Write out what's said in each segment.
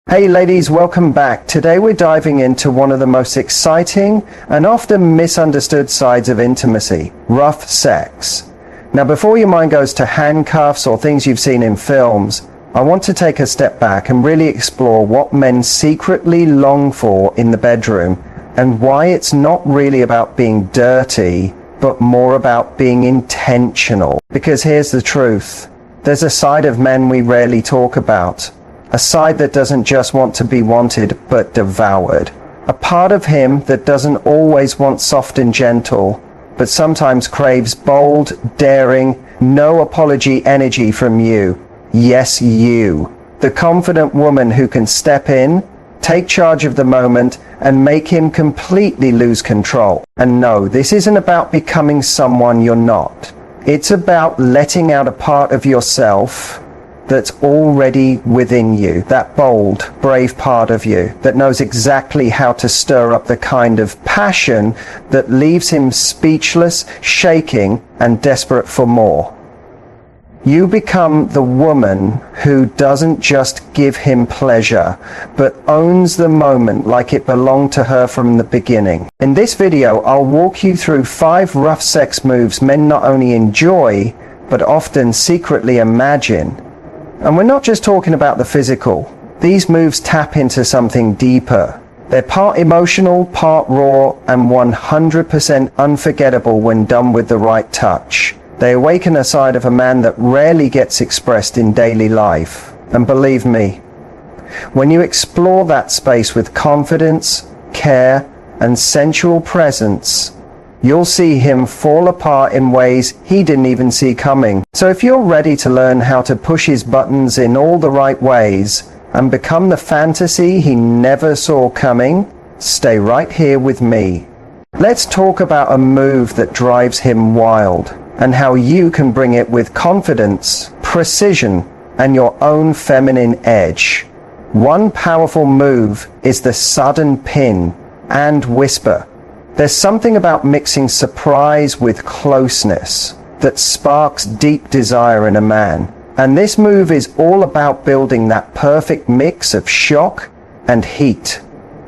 Hey ladies, welcome back. Today we're diving into one of the most exciting and often misunderstood sides of intimacy, rough sex. Now before your mind goes to handcuffs or things you've seen in films, I want to take a step back and really explore what men secretly long for in the bedroom and why it's not really about being dirty, but more about being intentional. Because here's the truth. There's a side of men we rarely talk about. A side that doesn't just want to be wanted, but devoured. A part of him that doesn't always want soft and gentle, but sometimes craves bold, daring, no apology energy from you. Yes, you. The confident woman who can step in, take charge of the moment, and make him completely lose control. And no, this isn't about becoming someone you're not. It's about letting out a part of yourself that's already within you, that bold, brave part of you that knows exactly how to stir up the kind of passion that leaves him speechless, shaking, and desperate for more. You become the woman who doesn't just give him pleasure, but owns the moment like it belonged to her from the beginning. In this video, I'll walk you through 5 rough sex moves men not only enjoy, but often secretly imagine. And we're not just talking about the physical. These moves tap into something deeper. They're part emotional, part raw, and 100% unforgettable when done with the right touch. They awaken a side of a man that rarely gets expressed in daily life. And believe me, when you explore that space with confidence, care, and sensual presence, you'll see him fall apart in ways he didn't even see coming. So if you're ready to learn how to push his buttons in all the right ways and become the fantasy he never saw coming, stay right here with me. Let's talk about a move that drives him wild and how you can bring it with confidence, precision, and your own feminine edge. One powerful move is the sudden pin and whisper. There's something about mixing surprise with closeness that sparks deep desire in a man. And this move is all about building that perfect mix of shock and heat.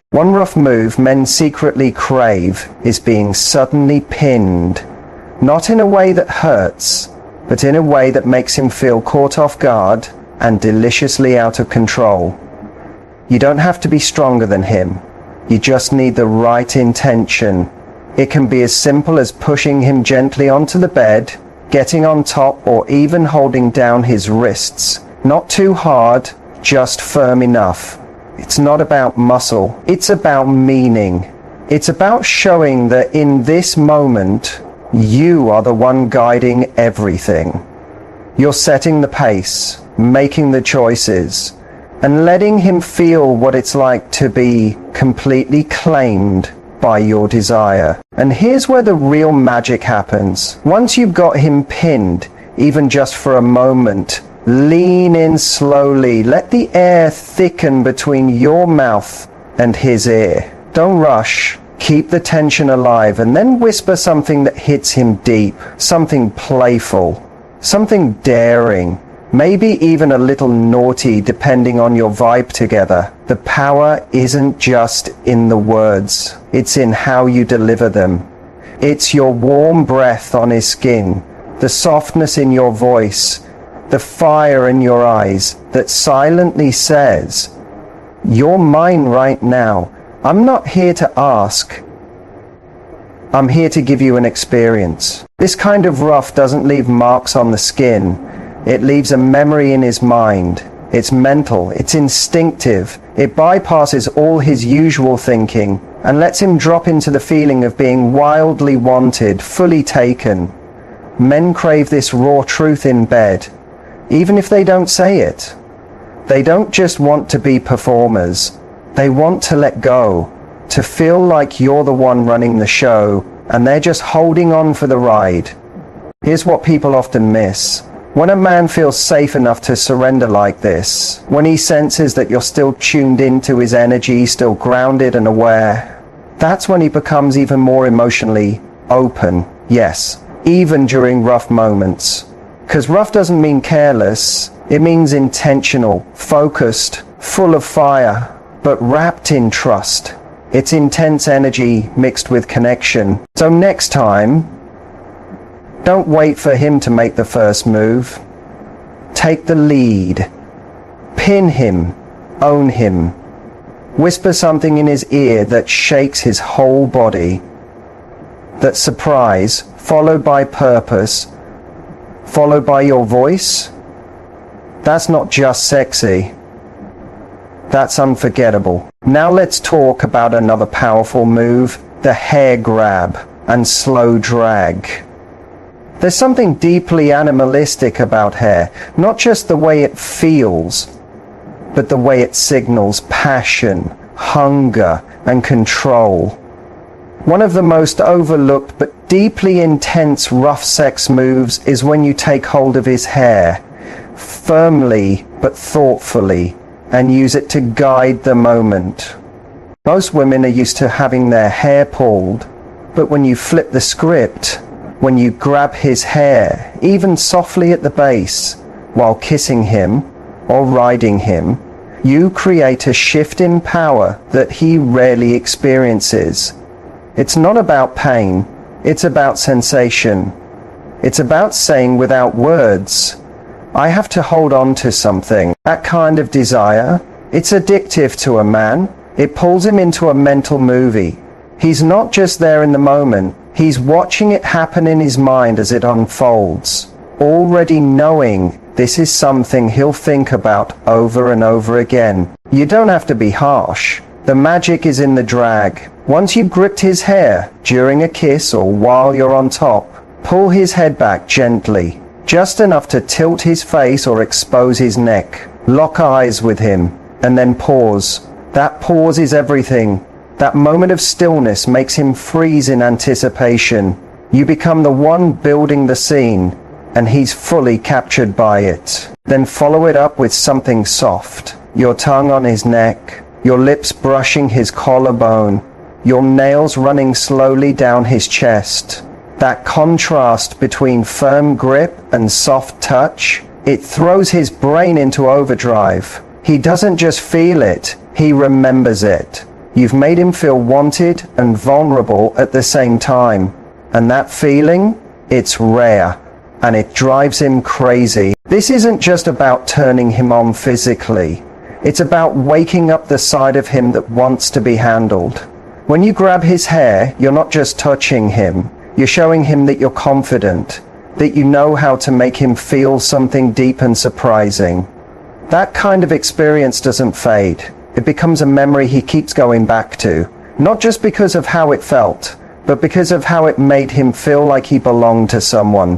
One rough move men secretly crave is being suddenly pinned. Not in a way that hurts, but in a way that makes him feel caught off guard and deliciously out of control. You don't have to be stronger than him. You just need the right intention. It can be as simple as pushing him gently onto the bed, getting on top, or even holding down his wrists. Not too hard, just firm enough. It's not about muscle. It's about meaning. It's about showing that in this moment, you are the one guiding everything. You're setting the pace, making the choices, and letting him feel what it's like to be completely claimed by your desire. And here's where the real magic happens. Once you've got him pinned, even just for a moment, lean in slowly. Let the air thicken between your mouth and his ear. Don't rush. Keep the tension alive, and then whisper something that hits him deep, something playful, something daring. Maybe even a little naughty depending on your vibe together. The power isn't just in the words, it's in how you deliver them. It's your warm breath on his skin, the softness in your voice, the fire in your eyes that silently says, "You're mine right now. I'm not here to ask. I'm here to give you an experience." This kind of rough doesn't leave marks on the skin. It leaves a memory in his mind. It's mental, it's instinctive. It bypasses all his usual thinking and lets him drop into the feeling of being wildly wanted, fully taken. Men crave this raw truth in bed, even if they don't say it. They don't just want to be performers. They want to let go, to feel like you're the one running the show and they're just holding on for the ride. Here's what people often miss. When a man feels safe enough to surrender like this, when he senses that you're still tuned into his energy, still grounded and aware, that's when he becomes even more emotionally open. Yes, even during rough moments. Because rough doesn't mean careless, it means intentional, focused, full of fire, but wrapped in trust. It's intense energy mixed with connection. So next time, don't wait for him to make the first move. Take the lead. Pin him. Own him. Whisper something in his ear that shakes his whole body. That's surprise, followed by purpose, followed by your voice. That's not just sexy. That's unforgettable. Now let's talk about another powerful move, the hair grab and slow drag. There's something deeply animalistic about hair, not just the way it feels, but the way it signals passion, hunger, and control. One of the most overlooked but deeply intense rough sex moves is when you take hold of his hair, firmly but thoughtfully, and use it to guide the moment. Most women are used to having their hair pulled, but when you flip the script, when you grab his hair, even softly at the base, while kissing him or riding him, you create a shift in power that he rarely experiences. It's not about pain, it's about sensation. It's about saying without words, I have to hold on to something. That kind of desire, it's addictive to a man. It pulls him into a mental movie. He's not just there in the moment, he's watching it happen in his mind as it unfolds, already knowing this is something he'll think about over and over again. You don't have to be harsh. The magic is in the drag. Once you've gripped his hair, during a kiss or while you're on top, pull his head back gently, just enough to tilt his face or expose his neck. Lock eyes with him, and then pause. That pause is everything. That moment of stillness makes him freeze in anticipation. You become the one building the scene, and he's fully captured by it. Then follow it up with something soft. Your tongue on his neck, your lips brushing his collarbone, your nails running slowly down his chest. That contrast between firm grip and soft touch, it throws his brain into overdrive. He doesn't just feel it, he remembers it. You've made him feel wanted and vulnerable at the same time. And that feeling, it's rare. And it drives him crazy. This isn't just about turning him on physically. It's about waking up the side of him that wants to be handled. When you grab his hair, you're not just touching him. You're showing him that you're confident, that you know how to make him feel something deep and surprising. That kind of experience doesn't fade. It becomes a memory he keeps going back to, not just because of how it felt, but because of how it made him feel like he belonged to someone.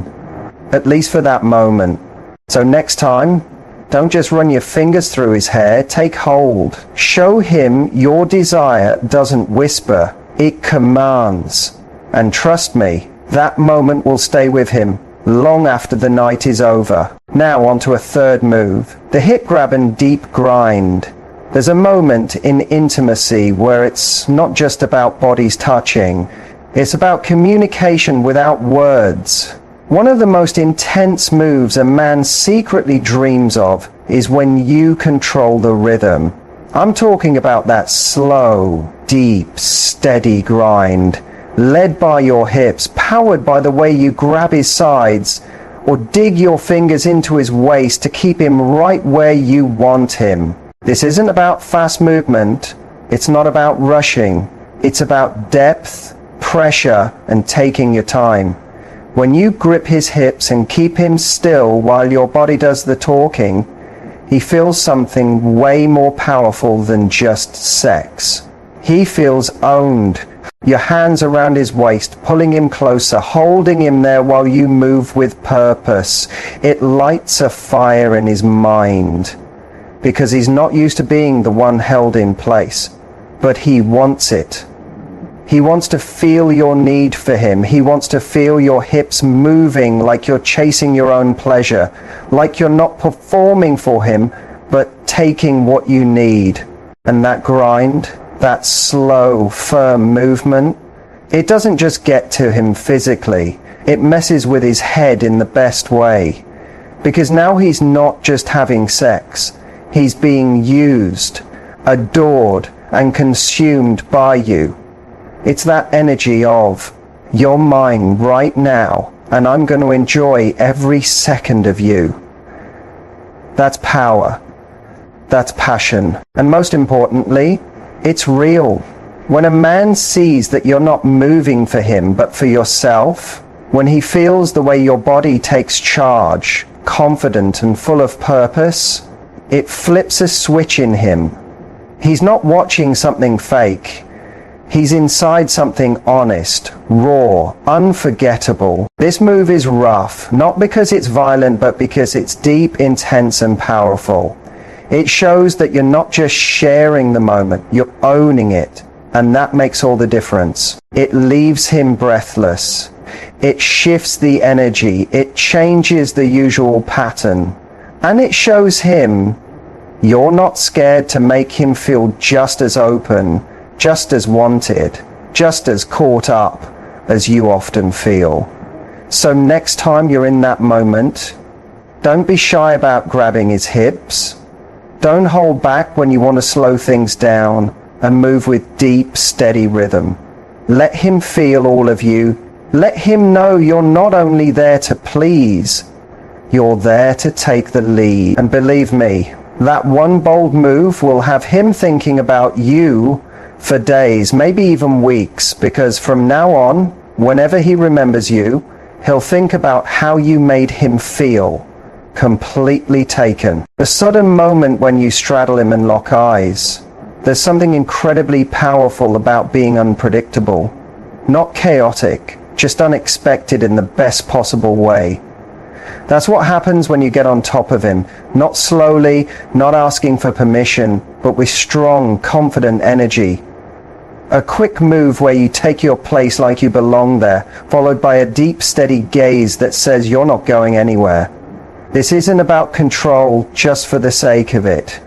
At least for that moment. So next time, don't just run your fingers through his hair, take hold. Show him your desire doesn't whisper, it commands. And trust me, that moment will stay with him long after the night is over. Now on to a third move, the hip grab and deep grind. There's a moment in intimacy where it's not just about bodies touching, it's about communication without words. One of the most intense moves a man secretly dreams of is when you control the rhythm. I'm talking about that slow, deep, steady grind, led by your hips, powered by the way you grab his sides, or dig your fingers into his waist to keep him right where you want him. This isn't about fast movement, it's not about rushing, it's about depth, pressure, and taking your time. When you grip his hips and keep him still while your body does the talking, he feels something way more powerful than just sex. He feels owned. Your hands around his waist, pulling him closer, holding him there while you move with purpose. It lights a fire in his mind, because he's not used to being the one held in place, but he wants it. He wants to feel your need for him. He wants to feel your hips moving like you're chasing your own pleasure, like you're not performing for him, but taking what you need. And that grind, that slow, firm movement, it doesn't just get to him physically. It messes with his head in the best way. Because now he's not just having sex. He's being used, adored, and consumed by you. It's that energy of, you're mine right now, and I'm going to enjoy every second of you. That's power. That's passion. And most importantly, it's real. When a man sees that you're not moving for him, but for yourself, when he feels the way your body takes charge, confident and full of purpose, it flips a switch in him. He's not watching something fake. He's inside something honest, raw, unforgettable. This move is rough, not because it's violent, but because it's deep, intense, and powerful. It shows that you're not just sharing the moment, you're owning it. And that makes all the difference. It leaves him breathless. It shifts the energy. It changes the usual pattern. And it shows him you're not scared to make him feel just as open, just as wanted, just as caught up as you often feel. So next time you're in that moment, don't be shy about grabbing his hips. Don't hold back when you want to slow things down and move with deep, steady rhythm. Let him feel all of you. Let him know you're not only there to please, you're there to take the lead. And believe me, that one bold move will have him thinking about you for days, maybe even weeks, because from now on, whenever he remembers you, he'll think about how you made him feel, completely taken. The sudden moment when you straddle him and lock eyes, there's something incredibly powerful about being unpredictable, not chaotic, just unexpected in the best possible way. That's what happens when you get on top of him, not slowly, not asking for permission, but with strong, confident energy. A quick move where you take your place like you belong there, followed by a deep, steady gaze that says you're not going anywhere. This isn't about control just for the sake of it.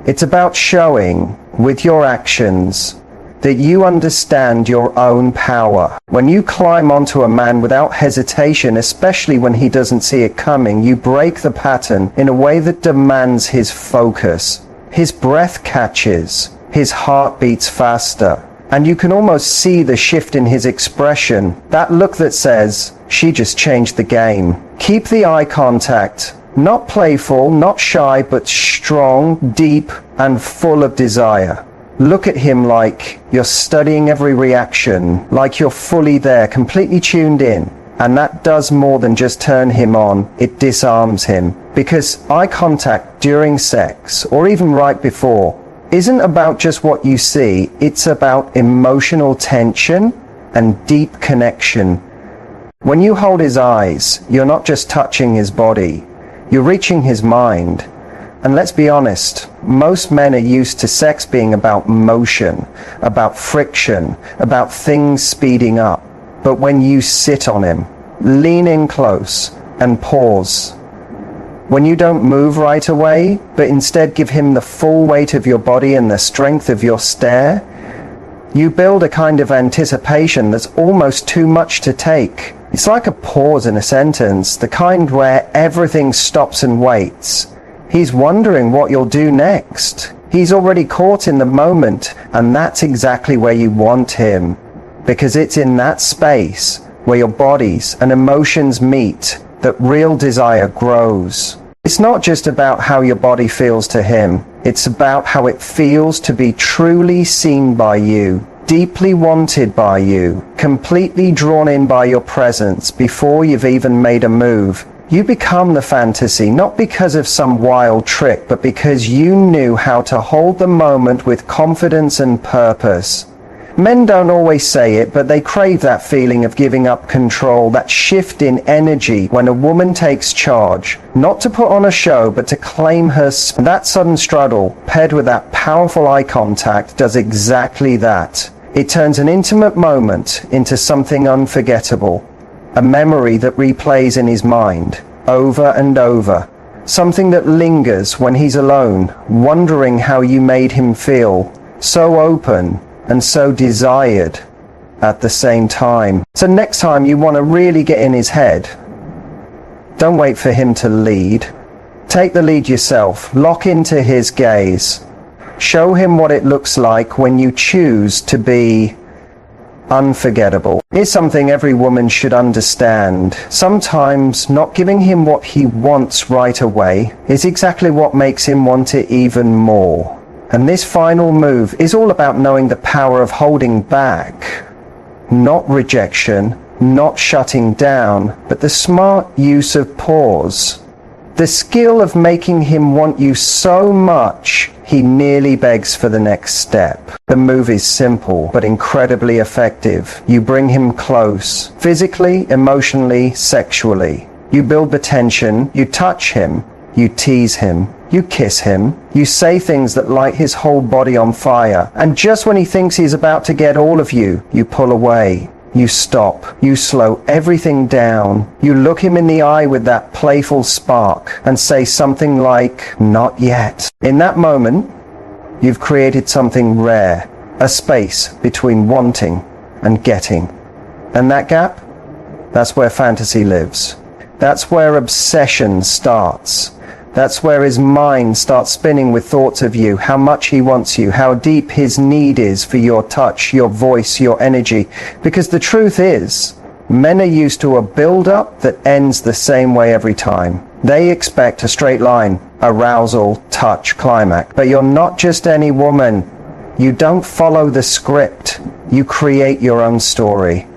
It's about showing, with your actions, that you understand your own power. When you climb onto a man without hesitation, especially when he doesn't see it coming, you break the pattern in a way that demands his focus. His breath catches, his heart beats faster, and you can almost see the shift in his expression, that look that says, she just changed the game. Keep the eye contact. Not playful, not shy, but strong, deep, and full of desire. Look at him like you're studying every reaction, like you're fully there, completely tuned in. And that does more than just turn him on, it disarms him. Because eye contact during sex, or even right before, isn't about just what you see, it's about emotional tension and deep connection. When you hold his eyes, you're not just touching his body, you're reaching his mind. And let's be honest, most men are used to sex being about motion, about friction, about things speeding up. But when you sit on him, lean in close and pause. When you don't move right away, but instead give him the full weight of your body and the strength of your stare, you build a kind of anticipation that's almost too much to take. It's like a pause in a sentence, the kind where everything stops and waits. He's wondering what you'll do next. He's already caught in the moment, and that's exactly where you want him. Because it's in that space where your bodies and emotions meet that real desire grows. It's not just about how your body feels to him. It's about how it feels to be truly seen by you, deeply wanted by you, completely drawn in by your presence before you've even made a move. You become the fantasy, not because of some wild trick, but because you knew how to hold the moment with confidence and purpose. Men don't always say it, but they crave that feeling of giving up control, that shift in energy when a woman takes charge, not to put on a show, but to claim her space. That sudden straddle, paired with that powerful eye contact, does exactly that. It turns an intimate moment into something unforgettable. A memory that replays in his mind, over and over. Something that lingers when he's alone, wondering how you made him feel, so open and so desired at the same time. So next time you want to really get in his head, don't wait for him to lead. Take the lead yourself. Lock into his gaze. Show him what it looks like when you choose to be unforgettable. Here's something every woman should understand. Sometimes not giving him what he wants right away is exactly what makes him want it even more. And this final move is all about knowing the power of holding back. Not rejection, not shutting down, but the smart use of pause. The skill of making him want you so much he nearly begs for the next step. The move is simple but incredibly effective. You bring him close, physically, emotionally, sexually. You build the tension, you touch him, you tease him, you kiss him, you say things that light his whole body on fire, and just when he thinks he's about to get all of you, you pull away. You stop, you slow everything down, you look him in the eye with that playful spark and say something like, "Not yet." In that moment, you've created something rare, a space between wanting and getting. And that gap, that's where fantasy lives. That's where obsession starts. That's where his mind starts spinning with thoughts of you, how much he wants you, how deep his need is for your touch, your voice, your energy. Because the truth is, men are used to a build-up that ends the same way every time. They expect a straight line, arousal, touch, climax. But you're not just any woman. You don't follow the script. You create your own story.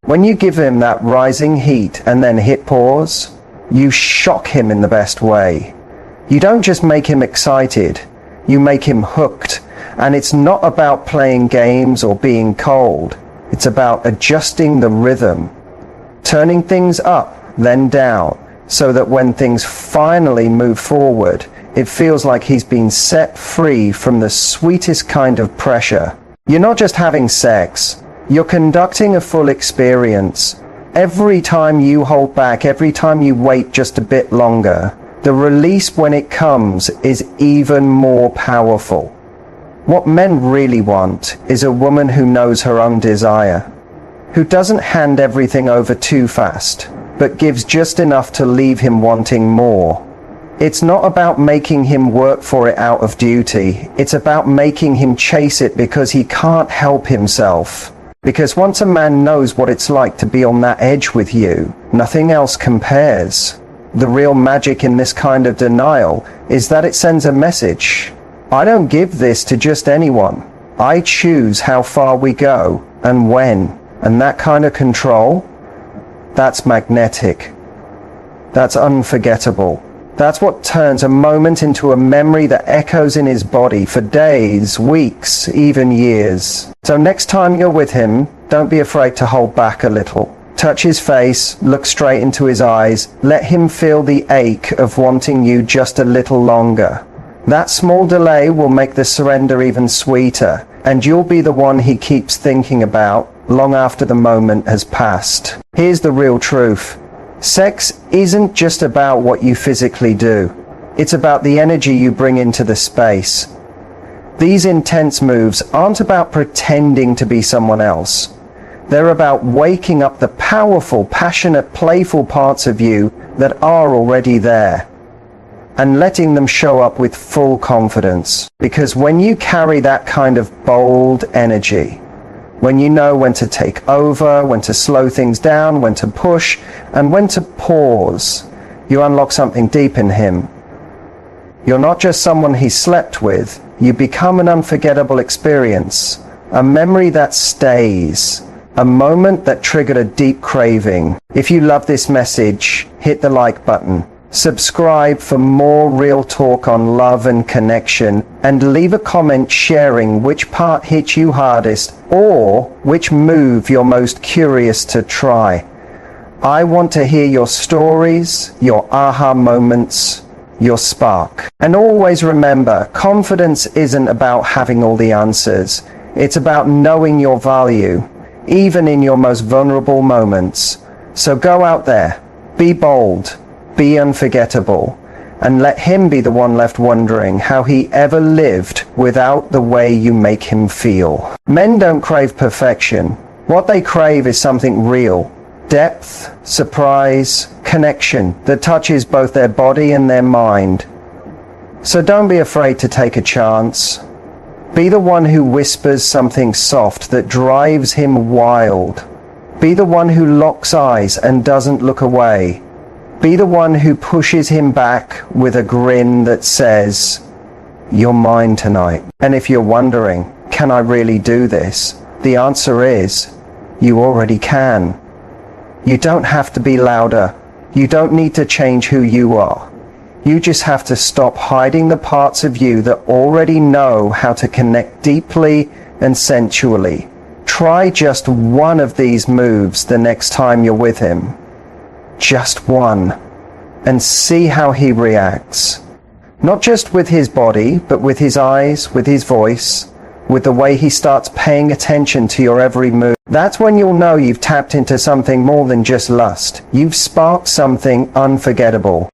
When you give him that rising heat and then hit pause, you shock him in the best way. You don't just make him excited, you make him hooked. And it's not about playing games or being cold. It's about adjusting the rhythm, turning things up, then down, so that when things finally move forward, it feels like he's been set free from the sweetest kind of pressure. You're not just having sex, you're conducting a full experience. Every time you hold back, every time you wait just a bit longer, the release when it comes is even more powerful. What men really want is a woman who knows her own desire, who doesn't hand everything over too fast, but gives just enough to leave him wanting more. It's not about making him work for it out of duty. It's about making him chase it because he can't help himself. Because once a man knows what it's like to be on that edge with you, nothing else compares. The real magic in this kind of denial is that it sends a message. I don't give this to just anyone. I choose how far we go and when. And that kind of control, that's magnetic. That's unforgettable. That's what turns a moment into a memory that echoes in his body for days, weeks, even years. So next time you're with him, don't be afraid to hold back a little. Touch his face, look straight into his eyes, let him feel the ache of wanting you just a little longer. That small delay will make the surrender even sweeter, and you'll be the one he keeps thinking about long after the moment has passed. Here's the real truth. Sex isn't just about what you physically do. It's about the energy you bring into the space. These intense moves aren't about pretending to be someone else. They're about waking up the powerful, passionate, playful parts of you that are already there and letting them show up with full confidence. Because when you carry that kind of bold energy, when you know when to take over, when to slow things down, when to push, and when to pause, you unlock something deep in him. You're not just someone he slept with, you become an unforgettable experience, a memory that stays, a moment that triggered a deep craving. If you love this message, hit the like button. Subscribe for more real talk on love and connection, and leave a comment sharing which part hit you hardest or which move you're most curious to try. I want to hear your stories, your aha moments, your spark. And always remember, confidence isn't about having all the answers. It's about knowing your value, even in your most vulnerable moments. So go out there, be bold, be unforgettable, and let him be the one left wondering how he ever lived without the way you make him feel. Men don't crave perfection. What they crave is something real. Depth, surprise, connection that touches both their body and their mind. So don't be afraid to take a chance. Be the one who whispers something soft that drives him wild. Be the one who locks eyes and doesn't look away. Be the one who pushes him back with a grin that says, "You're mine tonight." And if you're wondering, can I really do this? The answer is, you already can. You don't have to be louder. You don't need to change who you are. You just have to stop hiding the parts of you that already know how to connect deeply and sensually. Try just one of these moves the next time you're with him. Just one. And see how he reacts. Not just with his body, but with his eyes, with his voice, with the way he starts paying attention to your every move. That's when you'll know you've tapped into something more than just lust. You've sparked something unforgettable.